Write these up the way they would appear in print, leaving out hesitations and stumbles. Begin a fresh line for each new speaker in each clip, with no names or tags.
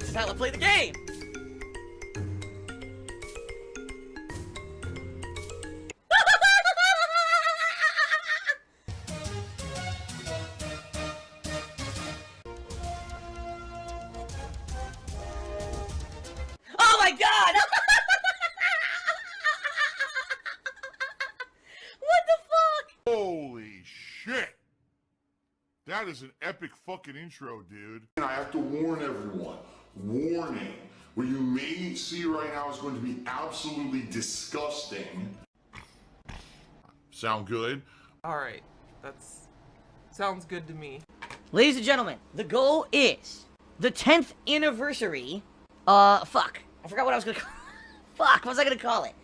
This is how I play the game! Oh my god! What the fuck?
Holy shit! That is an epic fucking intro, dude. And I have to warn everyone. Warning. What you may see right now is going to be absolutely disgusting. Sound good?
Alright, sounds good to me.
Ladies and gentlemen, the goal is the 10th anniversary. Fuck. I forgot what I was gonna call Fuck, what was I gonna call it?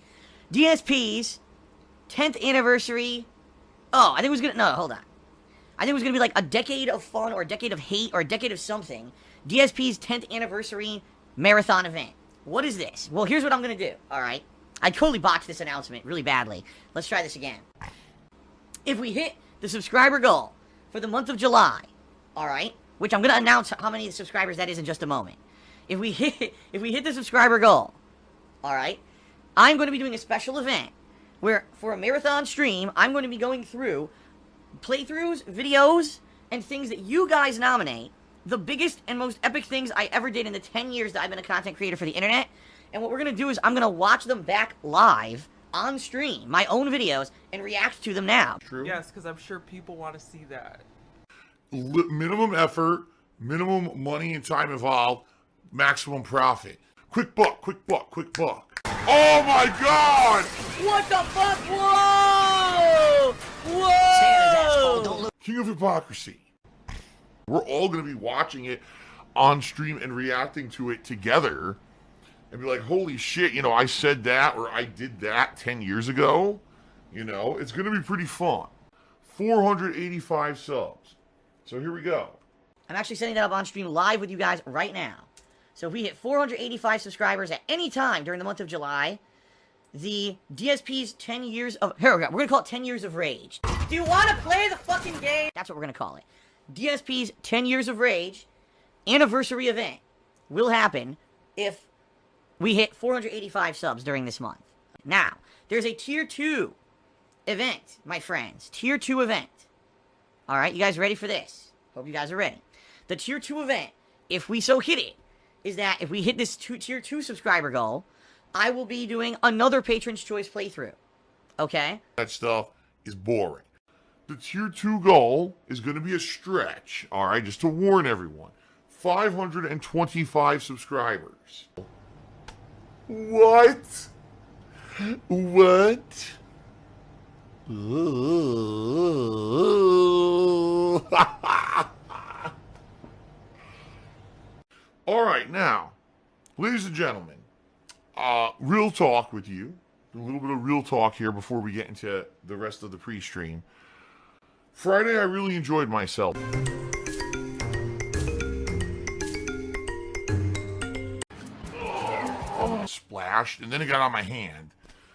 DSP's 10th anniversary. Oh, I think it was gonna. No, hold on. I think it was gonna be like a decade of fun, or a decade of hate, or a decade of something. DSP's 10th anniversary marathon event. What is this? Well, here's what I'm gonna do, alright? I totally botched this announcement really badly. Let's try this again. If we hit the subscriber goal for the month of July, alright? Which I'm gonna announce how many subscribers that is in just a moment. If we hit the subscriber goal, alright, I'm going to be doing a special event where, for a marathon stream, I'm going to be going through playthroughs, videos, and things that you guys nominate, the biggest and most epic things I ever did in the 10 years that I've been a content creator for the internet. And what we're going to do is I'm going to watch them back live on stream, my own videos, and react to them now.
True.
Yes, because I'm sure people want to see that.
Minimum effort, minimum money and time involved, maximum profit. Quick buck, quick buck, quick buck. Oh my god!
What the fuck? Whoa! Whoa!
King of hypocrisy. We're all going to be watching it on stream and reacting to it together and be like, holy shit, you know, I said that or I did that 10 years ago. You know, it's going to be pretty fun. 485 subs. So here we go.
I'm actually setting that up on stream live with you guys right now. So if we hit 485 subscribers at any time during the month of July, the DSP's 10 years of... Here we go. We're going to call it 10 years of rage. Do you want to play the fucking game? That's what we're going to call it. DSP's 10 years of rage anniversary event will happen if we hit 485 subs during this month. Now, there's a tier 2 event, my friends. Tier 2 event. Alright, you guys ready for this? Hope you guys are ready. The tier 2 event, if we so hit it, is that if we hit this tier 2 subscriber goal, I will be doing another Patron's Choice playthrough. Okay?
That stuff is boring. The tier 2 goal is going to be a stretch, alright, just to warn everyone. 525 subscribers. What? What? Alright, now, ladies and gentlemen, real talk with you. A little bit of real talk here before we get into the rest of the pre-stream. Friday, I really enjoyed myself. Splashed, and then it got on my hand.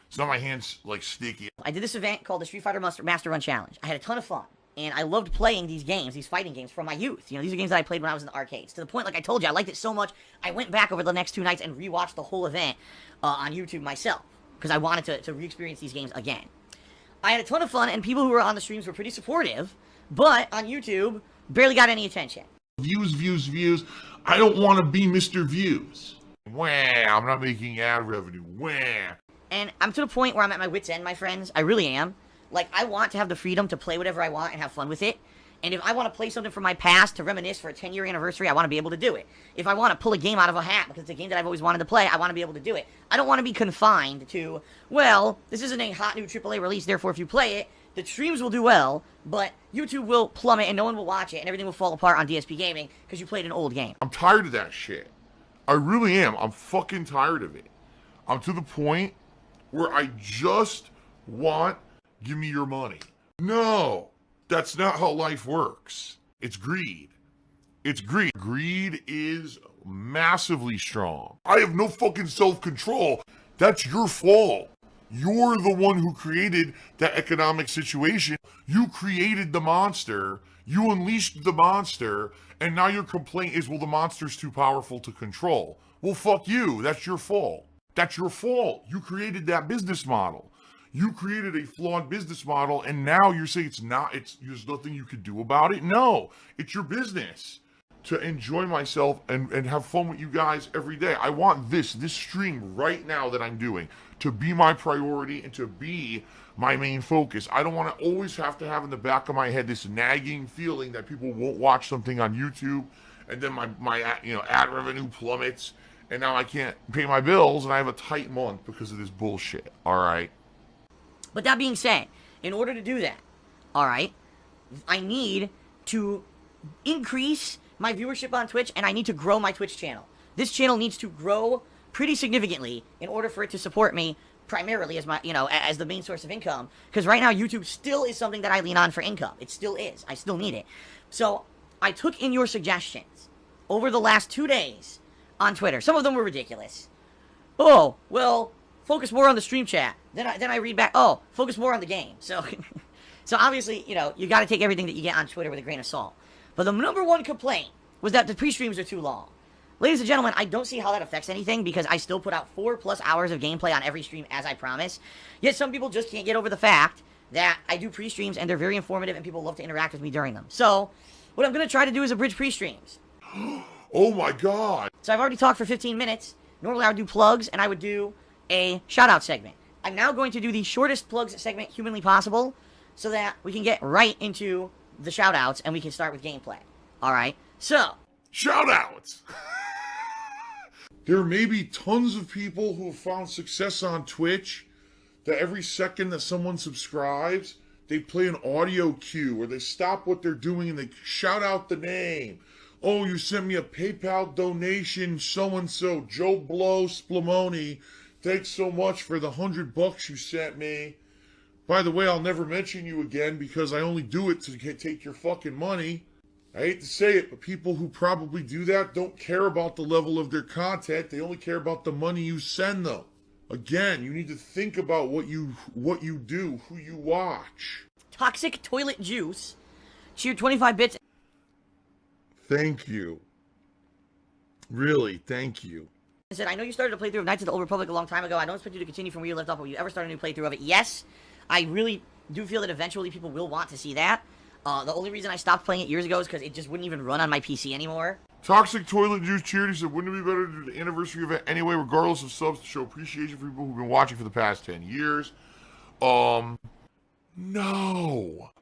So now my hand's like sticky.
I did this event called the Street Fighter Master Run Challenge. I had a ton of fun. And I loved playing these games, these fighting games, from my youth. You know, these are games that I played when I was in the arcades. To the point, like I told you, I liked it so much, I went back over the next 2 nights and rewatched the whole event on YouTube myself. Because I wanted to re-experience these games again. I had a ton of fun, and people who were on the streams were pretty supportive. But on YouTube, barely got any attention.
Views, views, views. I don't want to be Mr. Views. Wah, I'm not making ad revenue. Wah.
And I'm to the point where I'm at my wit's end, my friends. I really am. Like, I want to have the freedom to play whatever I want and have fun with it. And if I want to play something from my past to reminisce for a 10-year anniversary, I want to be able to do it. If I want to pull a game out of a hat because it's a game that I've always wanted to play, I want to be able to do it. I don't want to be confined to, well, this isn't a hot new AAA release, therefore if you play it, the streams will do well, but YouTube will plummet and no one will watch it and everything will fall apart on DSP Gaming because you played an old game.
I'm tired of that shit. I really am. I'm fucking tired of it. I'm to the point where I just want, give me your money. No, that's not how life works. It's greed. It's greed. Greed is massively strong. I have no fucking self-control. That's your fault. You're the one who created that economic situation. You created the monster. You unleashed the monster, and now your complaint is, well, the monster's too powerful to control. Well, fuck you. That's your fault. That's your fault. You created that business model. You created a flawed business model, and now you're saying there's nothing you could do about it? No, it's your business. To enjoy myself and have fun with you guys every day. I want this stream right now that I'm doing to be my priority and to be my main focus. I don't want to always have in the back of my head this nagging feeling that people won't watch something on YouTube, and then my ad revenue plummets, and now I can't pay my bills, and I have a tight month because of this bullshit. All right.
But that being said, in order to do that, all right, I need to increase my viewership on Twitch, and I need to grow my Twitch channel. This channel needs to grow pretty significantly in order for it to support me primarily as my, as the main source of income. Because right now, YouTube still is something that I lean on for income. It still is. I still need it. So I took in your suggestions over the last 2 days on Twitter. Some of them were ridiculous. Oh, well, focus more on the stream chat. Then I read back, oh, focus more on the game. So, so obviously, you got to take everything that you get on Twitter with a grain of salt. But the number one complaint was that the pre-streams are too long. Ladies and gentlemen, I don't see how that affects anything because I still put out 4+ hours of gameplay on every stream as I promise. Yet some people just can't get over the fact that I do pre-streams and they're very informative and people love to interact with me during them. So, what I'm going to try to do is abridge pre-streams.
Oh my god.
So I've already talked for 15 minutes. Normally I would do plugs and I would do a shout-out segment. I'm now going to do the shortest plugs segment humanly possible so that we can get right into the shout-outs and we can start with gameplay. Alright, so.
Shout-outs! There may be tons of people who have found success on Twitch that every second that someone subscribes, they play an audio cue or they stop what they're doing and they shout out the name. Oh, you sent me a PayPal donation, so-and-so, Joe Blow Splamoni. Thanks so much for the $100 you sent me. By the way, I'll never mention you again because I only do it to take your fucking money. I hate to say it, but people who probably do that don't care about the level of their content. They only care about the money you send them. Again, you need to think about what you do, who you watch.
Toxic Toilet Juice. Cheered 25 bits.
Thank you. Really, thank you.
I said, I know you started a playthrough of Knights of the Old Republic a long time ago. I don't expect you to continue from where you left off, but will you ever start a new playthrough of it? Yes, I really do feel that eventually people will want to see that. The only reason I stopped playing it years ago is because it just wouldn't even run on my PC anymore.
Toxic Toilet Juice Charity said, wouldn't it be better to do the anniversary event anyway, regardless of subs, to show appreciation for people who've been watching for the past 10 years? No.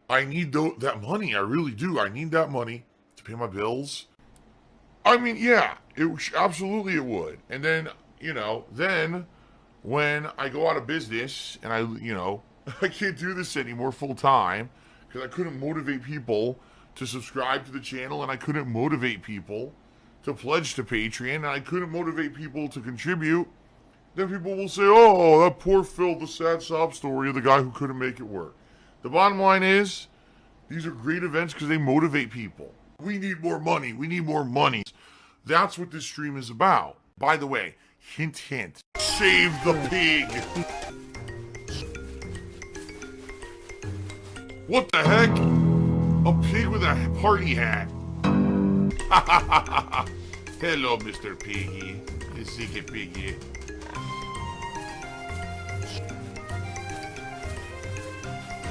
I need that money. I really do. I need that money to pay my bills. I mean, yeah, absolutely it would. And then, then when I go out of business and I can't do this anymore full time because I couldn't motivate people to subscribe to the channel and I couldn't motivate people to pledge to Patreon and I couldn't motivate people to contribute, then people will say, oh, that poor Phil, the sad sob story of the guy who couldn't make it work. The bottom line is, these are great events because they motivate people. We need more money. We need more money. That's what this stream is about. By the way, hint, hint. Save the pig. What the heck? A pig with a party hat. Hello, Mr. Piggy. Ziggy Piggy.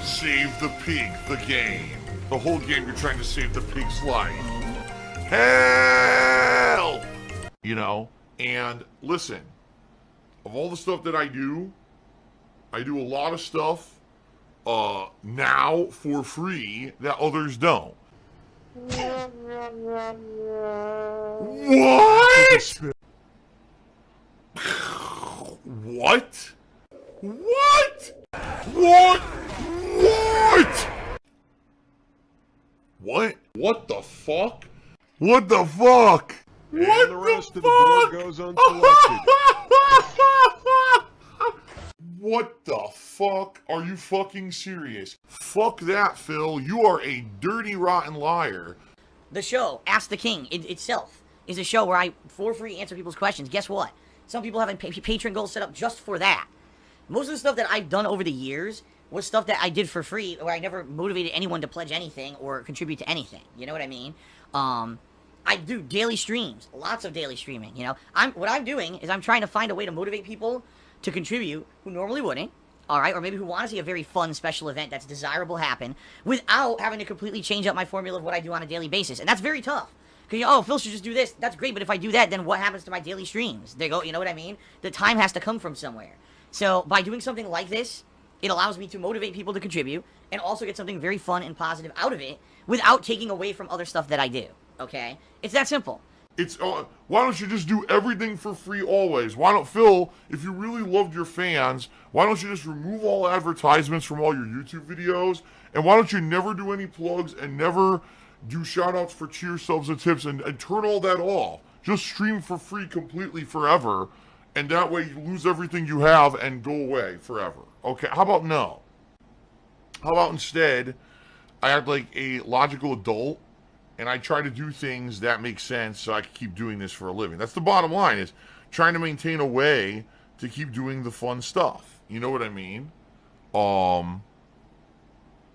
Save the pig, the game. The whole game you're trying to save the pig's life. Help! And listen, of all the stuff that I do a lot of stuff now for free that others don't. What? What? What? What? What? What? What the fuck? What the fuck?
And what the rest of the board goes unselected.
What the fuck? Are you fucking serious? Fuck that, Phil. You are a dirty, rotten liar.
The show, Ask the King, itself is a show where I, for free, answer people's questions. Guess what? Some people have a Patreon goal set up just for that. Most of the stuff that I've done over the years was stuff that I did for free, where I never motivated anyone to pledge anything or contribute to anything. You know what I mean? I do daily streams, lots of daily streaming. You know, what I'm doing is I'm trying to find a way to motivate people to contribute who normally wouldn't. All right, or maybe who want to see a very fun special event that's desirable happen without having to completely change up my formula of what I do on a daily basis, and that's very tough. Because, oh, Phil should just do this. That's great, but if I do that, then what happens to my daily streams? They go, you know what I mean? The time has to come from somewhere. So by doing something like this, it allows me to motivate people to contribute and also get something very fun and positive out of it without taking away from other stuff that I do. Okay? It's that simple.
It's why don't you just do everything for free always? Why don't, Phil, if you really loved your fans, why don't you just remove all advertisements from all your YouTube videos? And why don't you never do any plugs and never do shout-outs for cheer, subs, and tips, and turn all that off? Just stream for free completely forever, and that way you lose everything you have and go away forever. Okay, how about no? How about instead, I act like a logical adult, and I try to do things that make sense so I can keep doing this for a living. That's the bottom line, is trying to maintain a way to keep doing the fun stuff. You know what I mean?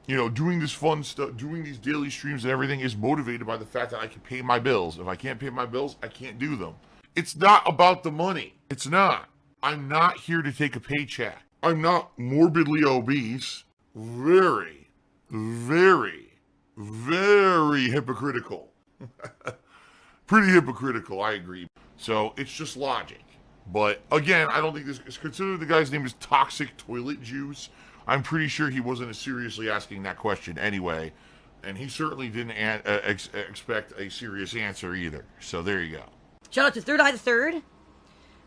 You know, doing this fun stuff, doing these daily streams and everything is motivated by the fact that I can pay my bills. If I can't pay my bills, I can't do them. It's not about the money. It's not. I'm not here to take a paycheck. I'm not morbidly obese. Very, very, very hypocritical. Pretty hypocritical, I agree. So it's just logic. But again, I don't think this is considered. The guy's name is Toxic Toilet Juice. I'm pretty sure he wasn't seriously asking that question anyway, and he certainly didn't expect a serious answer either. So there you go.
Shout out to Third Eye the Third,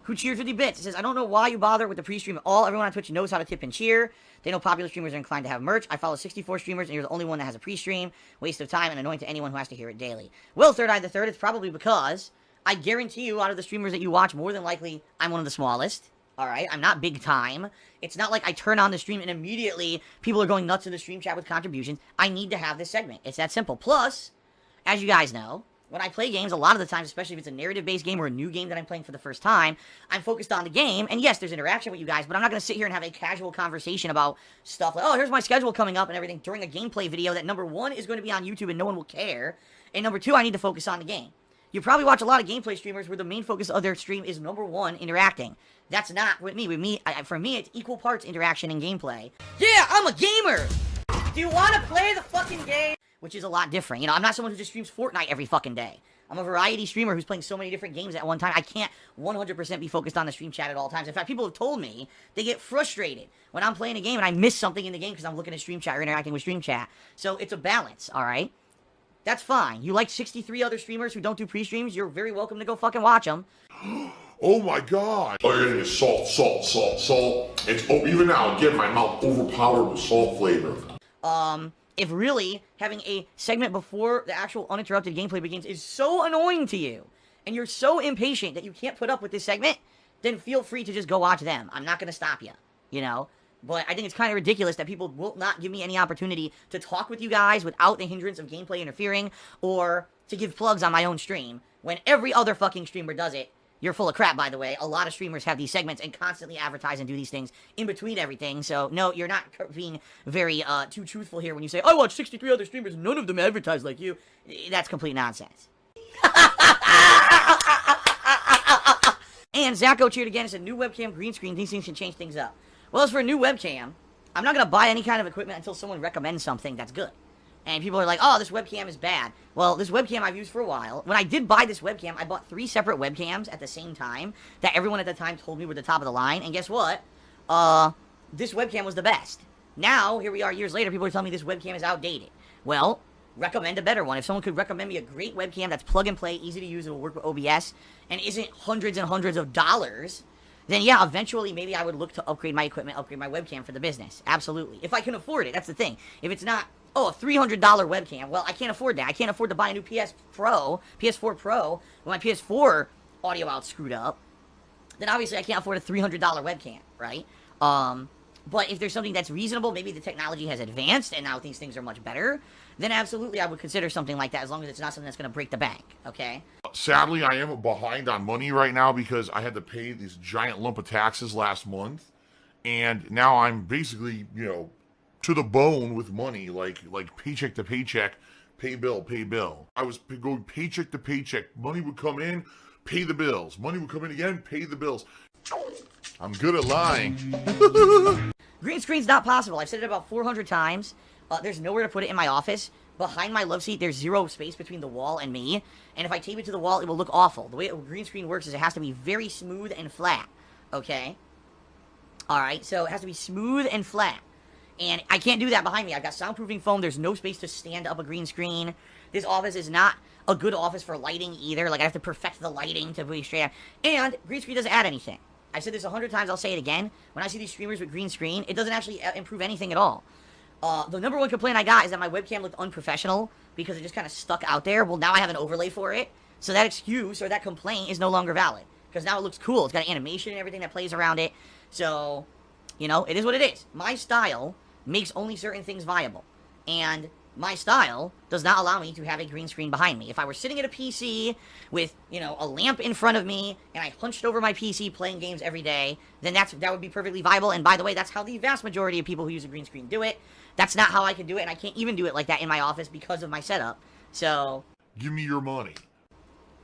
who cheered 50 bits. It says, I don't know why you bother with the pre-stream at all. Everyone on Twitch knows how to tip and cheer. They know popular streamers are inclined to have merch. I follow 64 streamers, and you're the only one that has a pre-stream. Waste of time and annoying to anyone who has to hear it daily. Well, Third Eye the Third, it's probably because I guarantee you, out of the streamers that you watch, more than likely, I'm one of the smallest. All right, I'm not big time. It's not like I turn on the stream and immediately people are going nuts in the stream chat with contributions. I need to have this segment. It's that simple. Plus, as you guys know, when I play games, a lot of the times, especially if it's a narrative-based game or a new game that I'm playing for the first time, I'm focused on the game. And yes, there's interaction with you guys, but I'm not going to sit here and have a casual conversation about stuff like, oh, here's my schedule coming up and everything during a gameplay video that, number one, is going to be on YouTube and no one will care. And number two, I need to focus on the game. You probably watch a lot of gameplay streamers where the main focus of their stream is, number one, interacting. That's not with me. For me, it's equal parts interaction and gameplay. Yeah, I'm a gamer! Do you want to play the fucking game? Which is a lot different. You know, I'm not someone who just streams Fortnite every fucking day. I'm a variety streamer who's playing so many different games at one time. I can't 100% be focused on the stream chat at all times. In fact, people have told me they get frustrated when I'm playing a game and I miss something in the game because I'm looking at stream chat or interacting with stream chat. So it's a balance, alright? That's fine. You like 63 other streamers who don't do pre-streams? You're very welcome to go fucking watch them.
Oh my god. Oh, you're getting salt, salt, salt, salt. It's, oh, even now, again, my mouth overpowered with salt flavor.
If really having a segment before the actual uninterrupted gameplay begins is so annoying to you, and you're so impatient that you can't put up with this segment, then feel free to just go watch them. I'm not going to stop you, you know? But I think it's kind of ridiculous that people will not give me any opportunity to talk with you guys without the hindrance of gameplay interfering, or to give plugs on my own stream, when every other fucking streamer does it. You're full of crap, by the way. A lot of streamers have these segments and constantly advertise and do these things in between everything. So, no, you're not being very, too truthful here when you say, I watch 63 other streamers and none of them advertise like you. That's complete nonsense. And Zacho cheered again and said, new webcam, green screen, these things can change things up. Well, as for a new webcam, I'm not going to buy any kind of equipment until someone recommends something that's good. And people are like, oh, this webcam is bad. Well, this webcam I've used for a while. When I did buy this webcam, I bought 3 separate webcams at the same time that everyone at the time told me were the top of the line. And guess what? This webcam was the best. Now, here we are years later, people are telling me this webcam is outdated. Well, recommend a better one. If someone could recommend me a great webcam that's plug and play, easy to use, it'll work with OBS, and isn't hundreds and hundreds of dollars, then yeah, eventually maybe I would look to upgrade my equipment, upgrade my webcam for the business. Absolutely. If I can afford it, that's the thing. If it's not, oh, a $300 webcam, well, I can't afford that. I can't afford to buy a new PS4 Pro, when my PS4 audio out's screwed up. Then obviously I can't afford a $300 webcam, right? But if there's something that's reasonable, maybe the technology has advanced and now these things are much better, then absolutely I would consider something like that, as long as it's not something that's going to break the bank, okay?
Sadly, I am behind on money right now because I had to pay this giant lump of taxes last month. And now I'm basically, you know, to the bone with money, like paycheck to paycheck, pay bill, pay bill. I was going paycheck to paycheck. Money would come in, pay the bills. Money would come in again, pay the bills. I'm good at lying.
Green screen's not possible. I've said it about 400 times. There's nowhere to put it in my office. Behind my love seat, there's zero space between the wall and me. And if I tape it to the wall, it will look awful. The way a green screen works is it has to be very smooth and flat. Okay? Alright, so it has to be smooth and flat. And I can't do that behind me. I've got soundproofing foam. There's no space to stand up a green screen. This office is not a good office for lighting either. Like, I have to perfect the lighting to be straight up. And green screen doesn't add anything. I've said this 100 times. I'll say it again. When I see these streamers with green screen, it doesn't actually improve anything at all. The number one complaint I got is that my webcam looked unprofessional because it just kind of stuck out there. Well, now I have an overlay for it. So that excuse or that complaint is no longer valid. Because now it looks cool. It's got animation and everything that plays around it. So, you know, it is what it is. My style makes only certain things viable. And my style does not allow me to have a green screen behind me. If I were sitting at a PC with, you know, a lamp in front of me and I hunched over my PC playing games every day, then that would be perfectly viable. And by the way, that's how the vast majority of people who use a green screen do it. That's not how I can do it, and I can't even do it like that in my office because of my setup. So,
give me your money.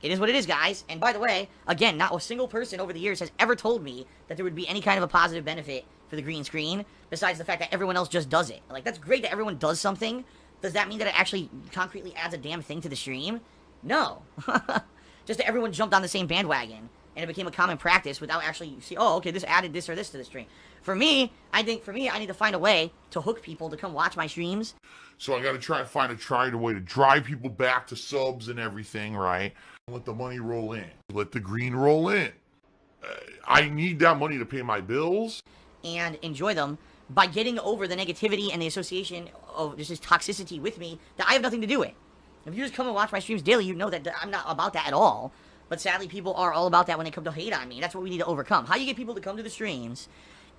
It is what it is, guys. And by the way, again, not a single person over the years has ever told me that there would be any kind of a positive benefit for the green screen, besides the fact that everyone else just does it. Like, that's great that everyone does something. Does that mean that it actually concretely adds a damn thing to the stream? No. Just that everyone jumped on the same bandwagon, and it became a common practice without actually see, oh, okay, this added this or this to the stream. For me, I need to find a way to hook people to come watch my streams.
So I got to try and find a way to drive people back to subs and everything, right? Let the money roll in. Let the green roll in. I need that money to pay my bills.
And enjoy them by getting over the negativity and the association of just this toxicity with me that I have nothing to do with. If you just come and watch my streams daily, you know that I'm not about that at all. But sadly, people are all about that when they come to hate on me. That's what we need to overcome. How do you get people to come to the streams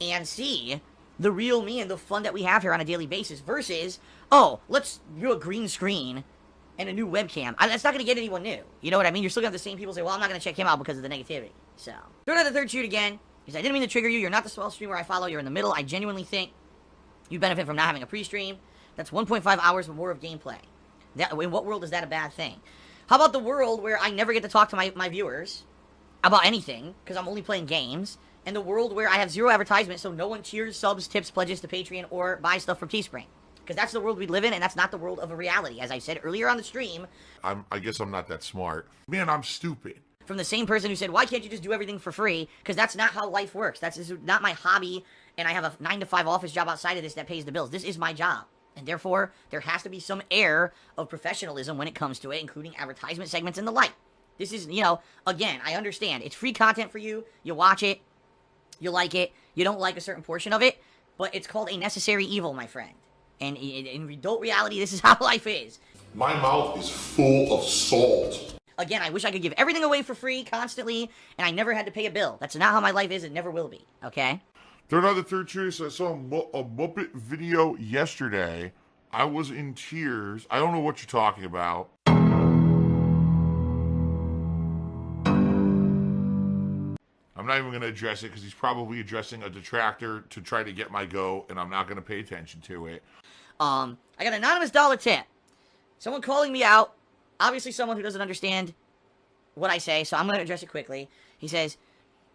and see the real me and the fun that we have here on a daily basis versus, oh, let's do a green screen and a new webcam. That's not going to get anyone new. You know what I mean? You're still going to have the same people say, well, I'm not going to check him out because of the negativity. So, throw out the third shoot again. Because I didn't mean to trigger you. You're not the small streamer I follow. You're in the middle. I genuinely think you benefit from not having a pre-stream. That's 1.5 hours more of gameplay. In what world is that a bad thing? How about the world where I never get to talk to my viewers about anything because I'm only playing games, and the world where I have zero advertisement so no one cheers, subs, tips, pledges to Patreon, or buys stuff from Teespring? Because that's the world we live in, and that's not the world of a reality. As I said earlier on the stream,
I guess I'm not that smart. Man, I'm stupid.
From the same person who said, why can't you just do everything for free? Because that's not how life works. This is not my hobby, and I have a 9-to-5 office job outside of this that pays the bills. This is my job. And therefore, there has to be some air of professionalism when it comes to it, including advertisement segments and the like. This is, you know, again, I understand. It's free content for you. You watch it. You like it. You don't like a certain portion of it. But it's called a necessary evil, my friend. And in adult reality, this is how life is.
My mouth is full of salt.
Again, I wish I could give everything away for free constantly, and I never had to pay a bill. That's not how my life is. It never will be. Okay?
Third choice. I saw a Muppet video yesterday. I was in tears. I don't know what you're talking about. I'm not even going to address it because he's probably addressing a detractor to try to get my go, and I'm not going to pay attention to it.
I got an anonymous dollar tip. Someone calling me out. Obviously someone who doesn't understand what I say, so I'm going to address it quickly. He says,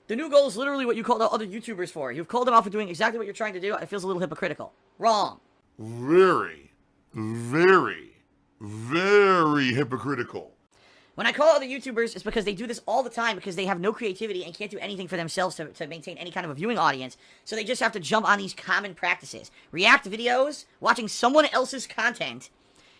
the new goal is literally what you called out other YouTubers for. You've called them out for doing exactly what you're trying to do. It feels a little hypocritical. Wrong.
Very, very, very hypocritical.
When I call other YouTubers, it's because they do this all the time because they have no creativity and can't do anything for themselves to maintain any kind of a viewing audience. So they just have to jump on these common practices. React videos, watching someone else's content,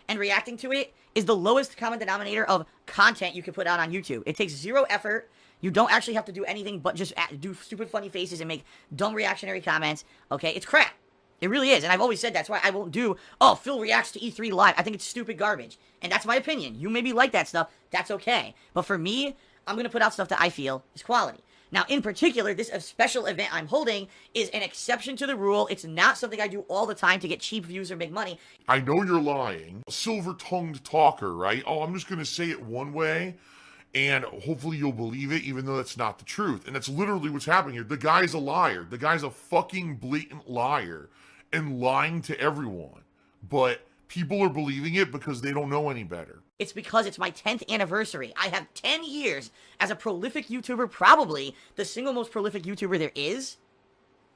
and reacting to it is the lowest common denominator of content you can put out on YouTube. It takes zero effort. You don't actually have to do anything but just do stupid funny faces and make dumb reactionary comments. Okay, it's crap. It really is, and I've always said that's why I won't do, oh, Phil reacts to E3 live. I think it's stupid garbage, and that's my opinion. You maybe like that stuff. That's okay. But for me, I'm going to put out stuff that I feel is quality. Now, in particular, this special event I'm holding is an exception to the rule. It's not something I do all the time to get cheap views or make money.
I know you're lying. Silver-tongued talker, right? Oh, I'm just going to say it one way, and hopefully you'll believe it, even though that's not the truth. And that's literally what's happening here. The guy's a liar. The guy's a fucking blatant liar. and lying to everyone. But people are believing it because they don't know any better.
It's because it's my 10th anniversary. I have 10 years as a prolific YouTuber, probably the single most prolific YouTuber there is.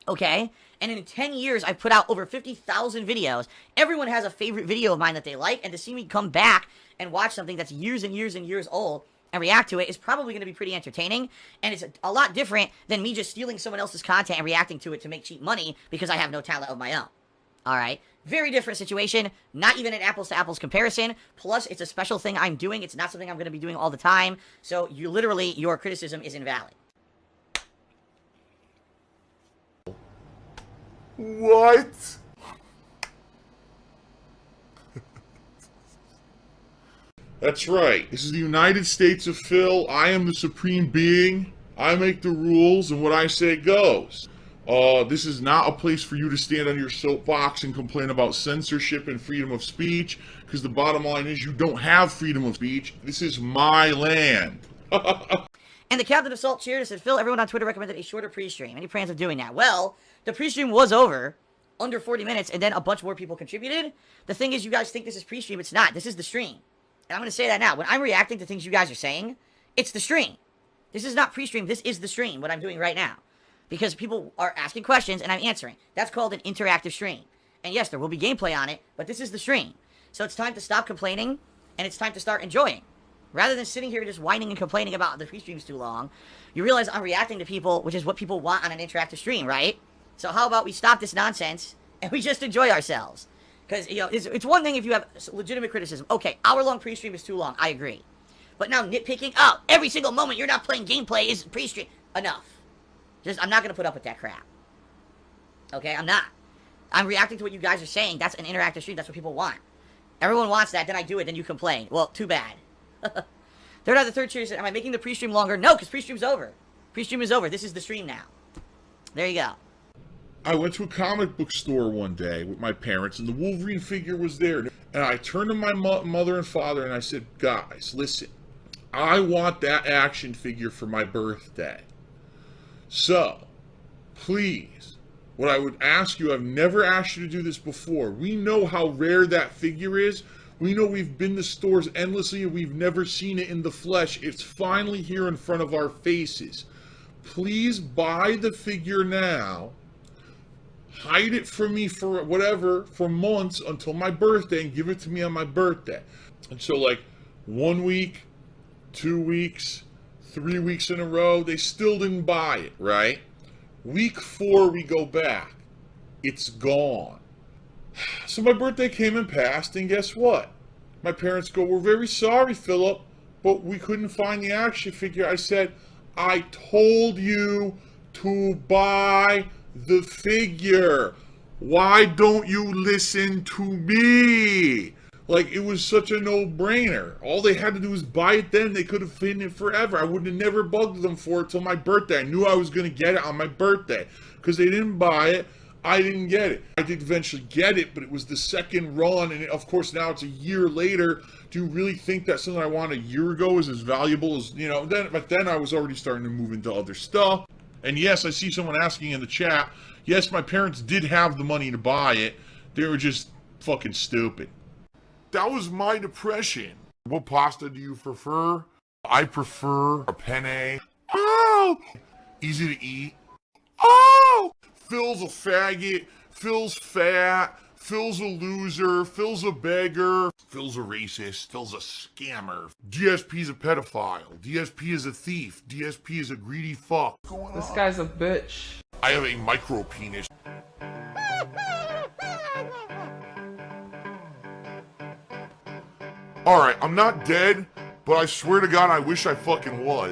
Okay? And in 10 years, I've put out over 50,000 videos. Everyone has a favorite video of mine that they like, and to see me come back and watch something that's years and years and years old and react to it is probably going to be pretty entertaining, and it's a lot different than me just stealing someone else's content and reacting to it to make cheap money because I have no talent of my own. Alright? Very different situation, not even an apples-to-apples comparison, plus it's a special thing I'm doing, it's not something I'm going to be doing all the time, so your criticism is invalid.
What? That's right. This is the United States of Phil. I am the supreme being. I make the rules, and what I say goes. This is not a place for you to stand on your soapbox and complain about censorship and freedom of speech, because the bottom line is you don't have freedom of speech. This is my land.
And the Captain of Salt cheered and said, Phil, everyone on Twitter recommended a shorter pre-stream. Any plans of doing that? Well, the pre-stream was over, under 40 minutes, and then a bunch more people contributed. The thing is, you guys think this is pre-stream. It's not. This is the stream. And I'm going to say that now. When I'm reacting to things you guys are saying, it's the stream. This is not pre-stream. This is the stream, what I'm doing right now. Because people are asking questions, and I'm answering. That's called an interactive stream. And yes, there will be gameplay on it, but this is the stream. So it's time to stop complaining, and it's time to start enjoying. Rather than sitting here just whining and complaining about the pre-stream's too long, you realize I'm reacting to people, which is what people want on an interactive stream, right? So how about we stop this nonsense, and we just enjoy ourselves? Because, you know, it's one thing if you have legitimate criticism. Okay, hour-long pre-stream is too long, I agree. But now nitpicking, oh, every single moment you're not playing gameplay is pre-stream. Enough. I'm not going to put up with that crap. Okay, I'm not. I'm reacting to what you guys are saying. That's an interactive stream. That's what people want. Everyone wants that, then I do it, then you complain. Well, too bad. Third cheer said, am I making the pre-stream longer? No, because pre-stream's over. Pre-stream is over. This is the stream now. There you go.
I went to a comic book store one day with my parents, and the Wolverine figure was there. And I turned to my mother and father, and I said, guys, listen. I want that action figure for my birthday. So, please, what I would ask you, I've never asked you to do this before. We know how rare that figure is. We know we've been to stores endlessly and we've never seen it in the flesh. It's finally here in front of our faces. Please buy the figure now. Hide it from me for whatever, for months until my birthday, and give it to me on my birthday. And so, like, 1 week, 2 weeks, 3 weeks in a row, they still didn't buy it, right? Week 4, we go back. It's gone. So my birthday came and passed, and guess what? My parents go, we're very sorry, Philip, but we couldn't find the action figure. I said, I told you to buy the figure. Why don't you listen to me? Like, it was such a no-brainer. All they had to do was buy it then. They could have hidden it forever. I would have never bugged them for it till my birthday. I knew I was going to get it on my birthday. Because they didn't buy it, I didn't get it. I did eventually get it, but it was the second run. And, of course, now it's a year later. Do you really think that something I wanted a year ago is as valuable as, you know? But then I was already starting to move into other stuff. And, yes, I see someone asking in the chat. Yes, my parents did have the money to buy it. They were just fucking stupid. That was my depression. What pasta do you prefer? I prefer a penne. Oh! Easy to eat. Oh! Phil's a faggot. Phil's fat. Phil's a loser. Phil's a beggar. Phil's a racist. Phil's a scammer. DSP's a pedophile. DSP is a thief. DSP is a greedy fuck.
This guy's a bitch.
I have a micro penis. Alright, I'm not dead, but I swear to God I wish I fucking was.